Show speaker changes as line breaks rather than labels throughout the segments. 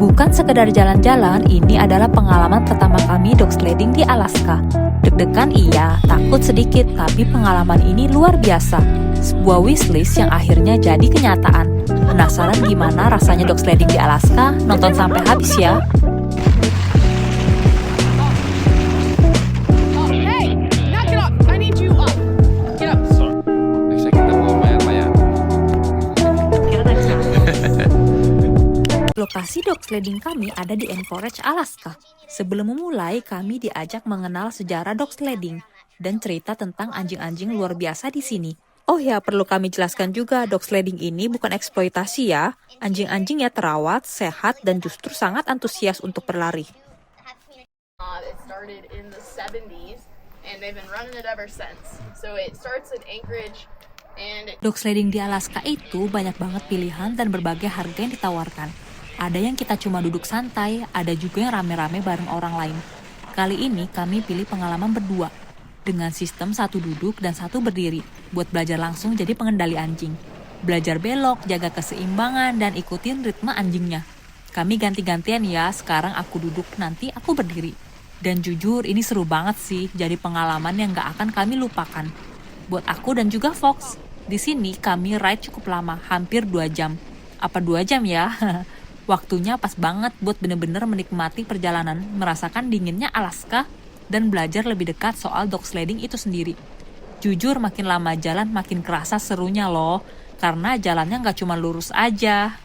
Bukan sekedar jalan-jalan, ini adalah pengalaman pertama kami dog sledding di Alaska. Deg-degan iya, takut sedikit, tapi pengalaman ini luar biasa. Sebuah wishlist yang akhirnya jadi kenyataan. Penasaran gimana rasanya dog sledding di Alaska? Nonton sampai habis ya! Lokasi dog sledding kami ada di Anchorage, Alaska. Sebelum memulai, kami diajak mengenal sejarah dog sledding dan cerita tentang anjing-anjing luar biasa di sini. Oh ya, perlu kami jelaskan juga, dog sledding ini bukan eksploitasi ya. Anjing-anjingnya terawat, sehat, dan justru sangat antusias untuk berlari.
It started in the 70s and they've been running it ever since. So it starts in Anchorage.
Dog sledding di Alaska itu banyak banget pilihan dan berbagai harga yang ditawarkan. Ada yang kita cuma duduk santai, ada juga yang rame-rame bareng orang lain. Kali ini kami pilih pengalaman berdua, dengan sistem satu duduk dan satu berdiri, buat belajar langsung jadi pengendali anjing. Belajar belok, jaga keseimbangan, dan ikutin ritme anjingnya. Kami ganti-gantian ya, sekarang aku duduk, nanti aku berdiri. Dan jujur, ini seru banget sih, jadi pengalaman yang gak akan kami lupakan. Buat aku dan juga Fox, di sini kami ride cukup lama, hampir 2 jam. Apa 2 jam ya? Waktunya pas banget buat bener-bener menikmati perjalanan, merasakan dinginnya Alaska, dan belajar lebih dekat soal dog sledding itu sendiri. Jujur makin lama jalan makin kerasa serunya loh, karena jalannya nggak cuma lurus aja.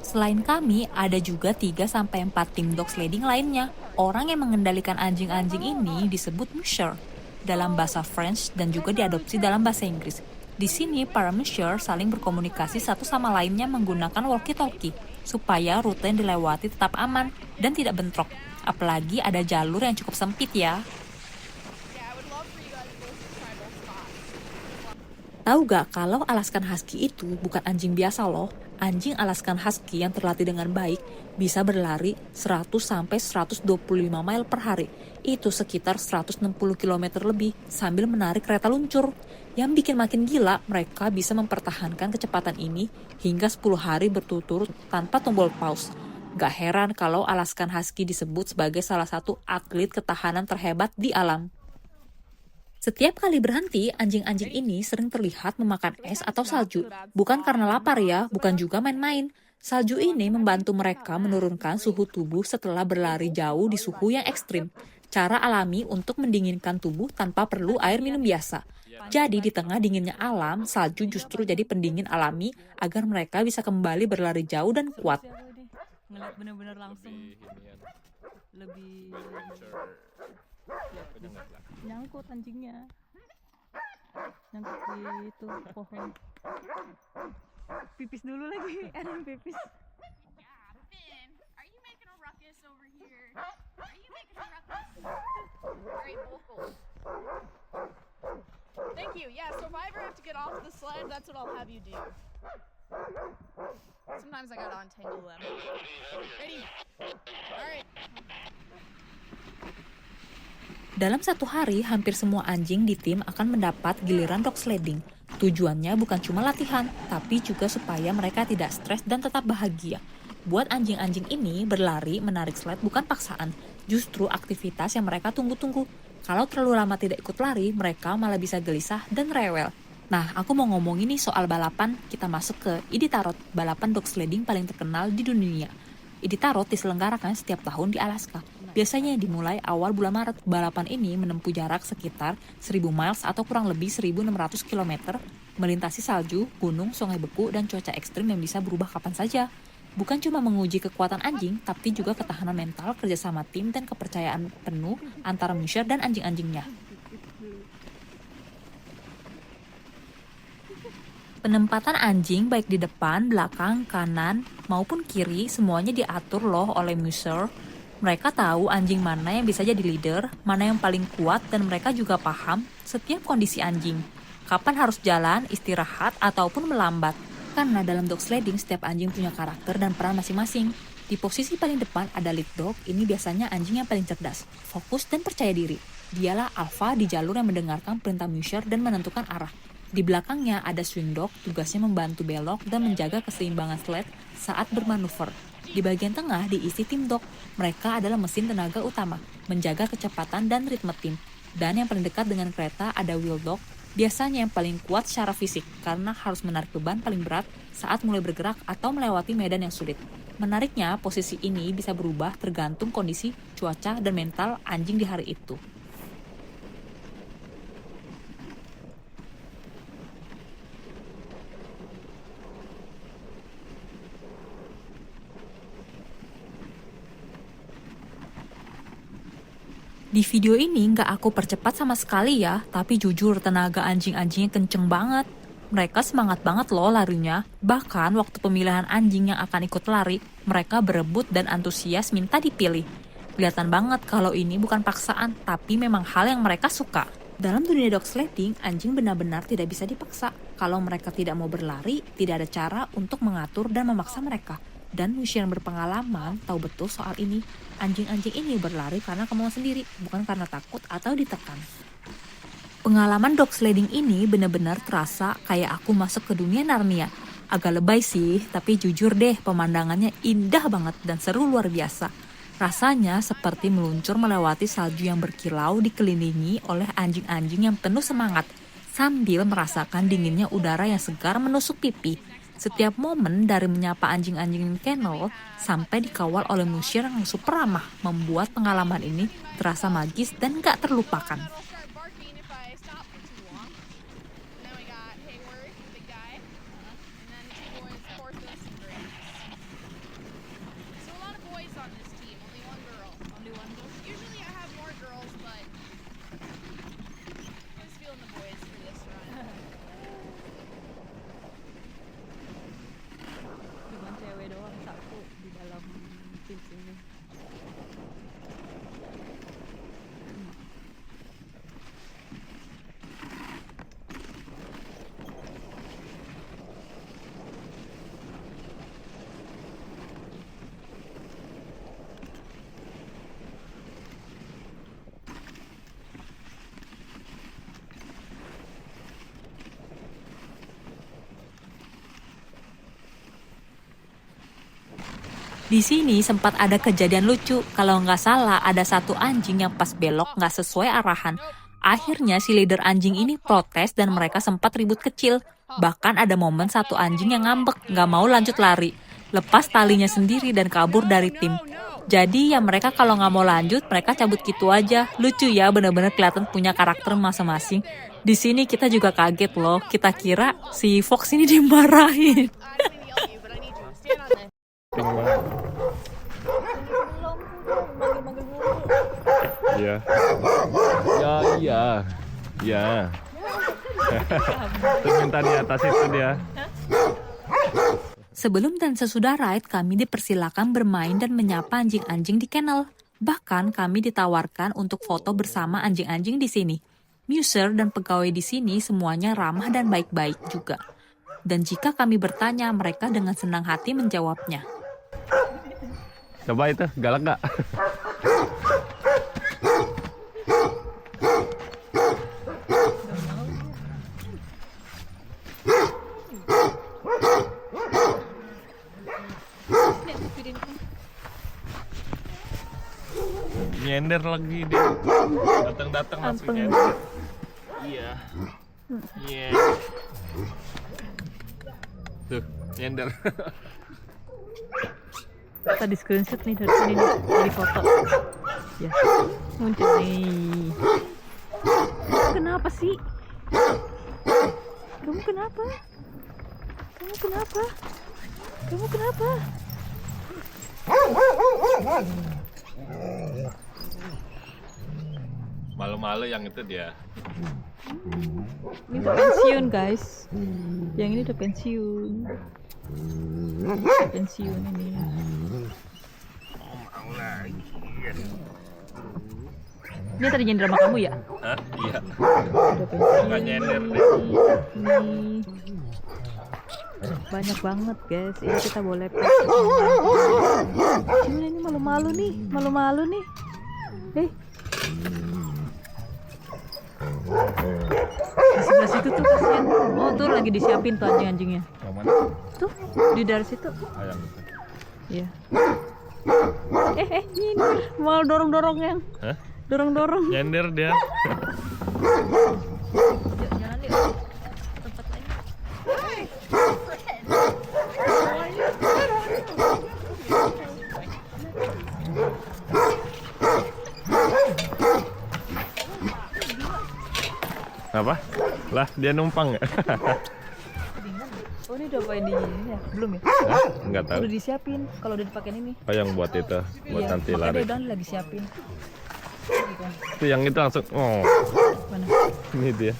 Selain kami, ada juga 3-4 tim dog sledding lainnya. Orang yang mengendalikan anjing-anjing ini disebut musher dalam bahasa French dan juga diadopsi dalam bahasa Inggris. Di sini, para musher saling berkomunikasi satu sama lainnya menggunakan walkie-talkie supaya rute yang dilewati tetap aman dan tidak bentrok. Apalagi ada jalur yang cukup sempit ya. Tahu gak kalau Alaskan Husky itu bukan anjing biasa loh. Anjing Alaskan Husky yang terlatih dengan baik bisa berlari 100-125 mile per hari. Itu sekitar 160 km lebih sambil menarik kereta luncur. Yang bikin makin gila, mereka bisa mempertahankan kecepatan ini hingga 10 hari berturut-turut tanpa tombol pause. Gak heran kalau Alaskan Husky disebut sebagai salah satu atlet ketahanan terhebat di alam. Setiap kali berhenti, anjing-anjing ini sering terlihat memakan es atau salju. Bukan karena lapar ya, bukan juga main-main. Salju ini membantu mereka menurunkan suhu tubuh setelah berlari jauh di suhu yang ekstrim. Cara alami untuk mendinginkan tubuh tanpa perlu air minum biasa. Jadi di tengah dinginnya alam, salju justru jadi pendingin alami agar mereka bisa kembali berlari jauh dan kuat. Ngeliat bener-bener langsung lebih nyangkut anjingnya, nyangkut di itu pohon. Pipis dulu lagi, Erin pipis.
Finn, are you making a ruckus over here? Are you making a ruckus? Very vocal. Thank you. Yeah, so if I ever have to get off the sled, that's what I'll have you do. Sometimes I gotta untangle them. Ready? Alright.
Dalam satu hari, hampir semua anjing di tim akan mendapat giliran dog sledding. Tujuannya bukan cuma latihan, tapi juga supaya mereka tidak stres dan tetap bahagia. Buat anjing-anjing ini, berlari menarik sled bukan paksaan, justru aktivitas yang mereka tunggu-tunggu. Kalau terlalu lama tidak ikut lari, mereka malah bisa gelisah dan rewel. Nah, aku mau ngomongin nih soal balapan. Kita masuk ke Iditarod, balapan dog sledding paling terkenal di dunia. Iditarod diselenggarakan setiap tahun di Alaska. Biasanya dimulai awal bulan Maret. Balapan ini menempuh jarak sekitar 1000 miles atau kurang lebih 1600 km, melintasi salju, gunung, sungai beku, dan cuaca ekstrim yang bisa berubah kapan saja. Bukan cuma menguji kekuatan anjing, tapi juga ketahanan mental, kerjasama tim, dan kepercayaan penuh antara musher dan anjing-anjingnya. Penempatan anjing baik di depan, belakang, kanan, maupun kiri semuanya diatur loh oleh musher. Mereka tahu anjing mana yang bisa jadi leader, mana yang paling kuat, dan mereka juga paham setiap kondisi anjing. Kapan harus jalan, istirahat, ataupun melambat. Karena dalam dog sledding, setiap anjing punya karakter dan peran masing-masing. Di posisi paling depan ada lead dog, ini biasanya anjing yang paling cerdas, fokus dan percaya diri. Dialah alpha di jalur yang mendengarkan perintah musher dan menentukan arah. Di belakangnya ada swing dog, tugasnya membantu belok dan menjaga keseimbangan sled saat bermanuver. Di bagian tengah diisi tim dog, mereka adalah mesin tenaga utama, menjaga kecepatan dan ritme tim. Dan yang paling dekat dengan kereta ada wheel dog, biasanya yang paling kuat secara fisik karena harus menarik beban paling berat saat mulai bergerak atau melewati medan yang sulit. Menariknya, posisi ini bisa berubah tergantung kondisi, cuaca, dan mental anjing di hari itu. Di video ini nggak aku percepat sama sekali ya, tapi jujur tenaga anjing-anjingnya kenceng banget. Mereka semangat banget loh larinya. Bahkan waktu pemilihan anjing yang akan ikut lari, mereka berebut dan antusias minta dipilih. Kelihatan banget kalau ini bukan paksaan, tapi memang hal yang mereka suka. Dalam dunia dog sledding, anjing benar-benar tidak bisa dipaksa. Kalau mereka tidak mau berlari, tidak ada cara untuk mengatur dan memaksa mereka. Dan musher yang berpengalaman tahu betul soal ini. Anjing-anjing ini berlari karena kemauan sendiri, bukan karena takut atau ditekan. Pengalaman dog sledding ini benar-benar terasa kayak aku masuk ke dunia Narnia. Agak lebay sih, tapi jujur deh pemandangannya indah banget dan seru luar biasa. Rasanya seperti meluncur melewati salju yang berkilau dikelilingi oleh anjing-anjing yang penuh semangat, sambil merasakan dinginnya udara yang segar menusuk pipi. Setiap momen dari menyapa anjing-anjing kennel sampai dikawal oleh musher yang super ramah membuat pengalaman ini terasa magis dan gak terlupakan. Di sini sempat ada kejadian lucu, kalau nggak salah ada satu anjing yang pas belok nggak sesuai arahan. Akhirnya si leader anjing ini protes dan mereka sempat ribut kecil. Bahkan ada momen satu anjing yang ngambek, nggak mau lanjut lari. Lepas talinya sendiri dan kabur dari tim. Jadi ya mereka kalau nggak mau lanjut, mereka cabut gitu aja. Lucu ya, bener-bener kelihatan punya karakter masing-masing. Di sini kita juga kaget loh, kita kira si Fox ini dimarahin.
Iya. Ya. Terus minta di atas itu dia.
Sebelum dan sesudah ride, kami dipersilakan bermain dan menyapa anjing-anjing di kennel. Bahkan kami ditawarkan untuk foto bersama anjing-anjing di sini. Musher dan pegawai di sini semuanya ramah dan baik-baik juga. Dan jika kami bertanya, mereka dengan senang hati menjawabnya.
Coba itu, galak nggak? Nyender lagi dia. Datang-datang langsung nyender. Iya. Iya. Tuh, nyender.
Tadi screenshot nih dari sini nih, dari foto. Ya, muncul nih. Kenapa sih? Kamu kenapa? Kamu kenapa? Kamu kenapa?
Malu-malu yang itu dia.
Ini udah pensiun guys. Yang ini udah pensiun. Pensiun ini.
Mau lagi.
Ini tadi nyender sama kamu ya?
Hah? Iya.
Udah pensiun.
Nggak nyender deh.
Ini. Banyak banget guys. Ini kita boleh pet. Ini malu-malu nih, malu-malu nih. Di sebelah situ tuh kasihan. Oh tuh lagi disiapin tuh anjing-anjingnya.
Yang mana?
Tuh di dari situ.
Ayam itu.
Iya. Ini mau dorong-dorong yang.
Hah?
Dorong-dorong.
Nyender dia.
Jalan yuk. Tempat lain.
Apa? Lah dia numpang ya?
Oh ini udah pakai di ini ya? Belum ya?
Hah? Nggak tahu.
Udah disiapin. Kalau udah dipakein ini.
Oh yang buat itu, buat
Iya,
nanti
makanya
lari.
dia udah lagi siapin.
Itu yang itu langsung. Oh,
Mana?
ini dia.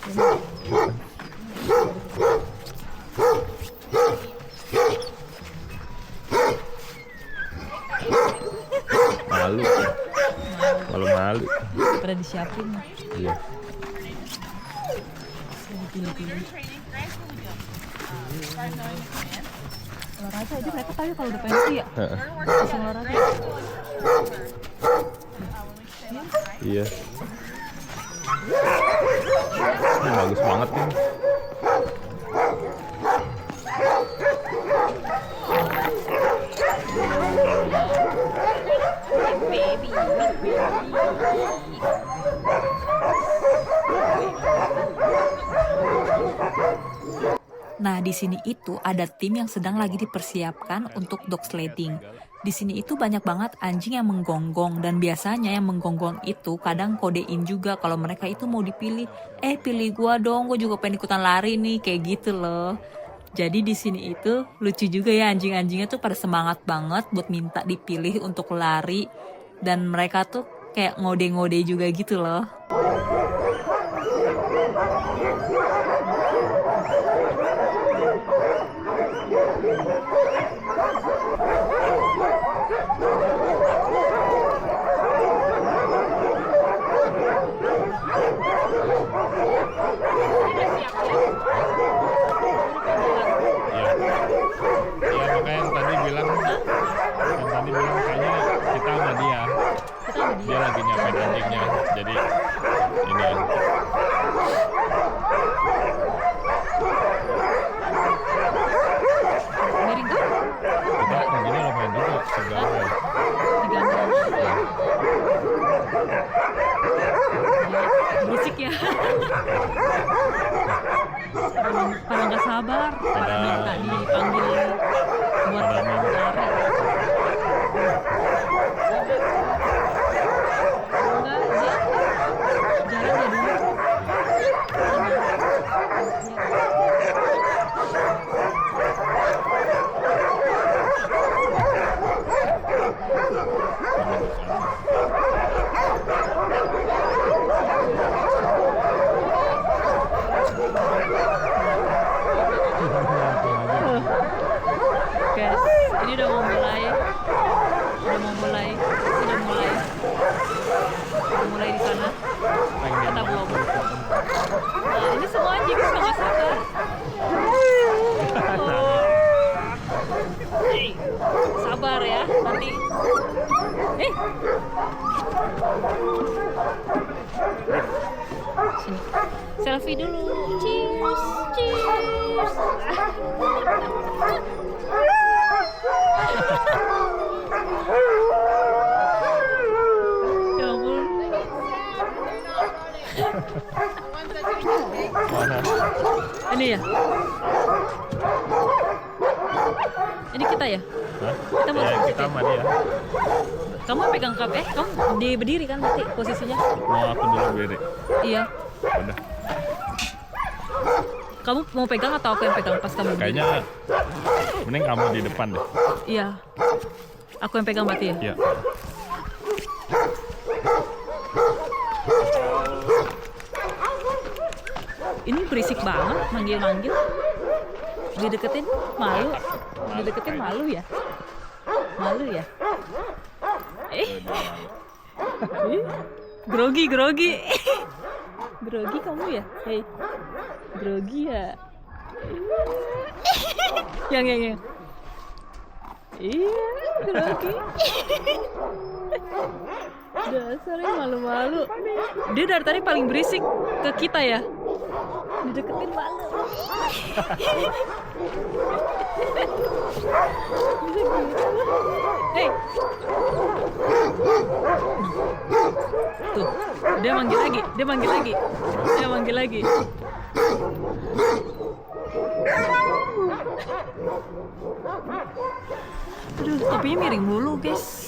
Malu. Malu-malu.
Pada disiapin.
Iya.
Pilih-pilih.
Training grants will we do? Start knowing the command.
Olahraga aja mereka tahu ya kalau udah pensi ya.
Heeh.
Langsung olahraga.
Iya. Ini bagus banget nih.
Nah, di sini itu ada tim yang sedang lagi dipersiapkan untuk dog sledding. Di sini itu banyak banget anjing yang menggonggong dan biasanya yang menggonggong itu kadang kodein juga kalau mereka itu mau dipilih. Pilih gua dong, gua juga pengen ikutan lari nih, kayak gitu loh. Jadi di sini itu lucu juga ya, anjing-anjingnya tuh pada semangat banget buat minta dipilih untuk lari dan mereka tuh kayak ngode-ngode juga gitu loh.
Iya. Iya makanya yang tadi bilang kayaknya kita sama dia. Dia lagi nyiapin anjingnya. Jadi ini ya.
Miring gak?
Enggak, anjingnya lumayan juga segala.
Digantung. Berisik ya. Pada nggak sabar, pada minta dipanggil buat
Pada minta.
lari. Enggak, jalan ya dulu. Guys, ini udah mau mulai. Udah mulai di sana. Kita belum. Nah, ini semua anjing udah nggak sabar. Oh. Sabar ya, nanti. Sini. Selfie dulu. Cheers. Cheers. Ya ampun.
Mana?
Ini ya? Ini kita ya?
Hah?
Kita mau
Ya,
lanjut
kita
ya?
sama dia.
Kamu pegang kap kamu di berdiri kan berarti posisinya?
Mau aku dulu berdiri.
Iya.
Udah.
Kamu mau pegang atau aku yang pegang pas kamu berdiri?
Kayaknya mending kamu di depan deh.
Iya. Aku yang pegang berarti ya?
Iya.
Ini berisik banget, manggil-manggil. Dideketin malu. Dideketin malu ya? Malu ya? Grogi. Grogi kamu ya? Hei. Grogi ya? Yang. Iya, grogi. Dasarnya malu-malu. Dia dari tadi paling berisik ke kita ya. Dideketin malu. Bisa gitu. Hey. Tuh, dia manggil lagi. Aduh, topinya miring mulu, guys.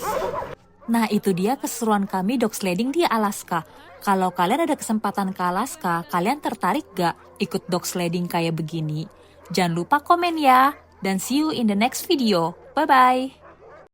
Nah, itu dia keseruan kami dog sledding di Alaska. Kalau kalian ada kesempatan ke Alaska, kalian tertarik gak ikut dog sledding kayak begini? Jangan lupa komen ya. Dan see you in the next video. Bye-bye.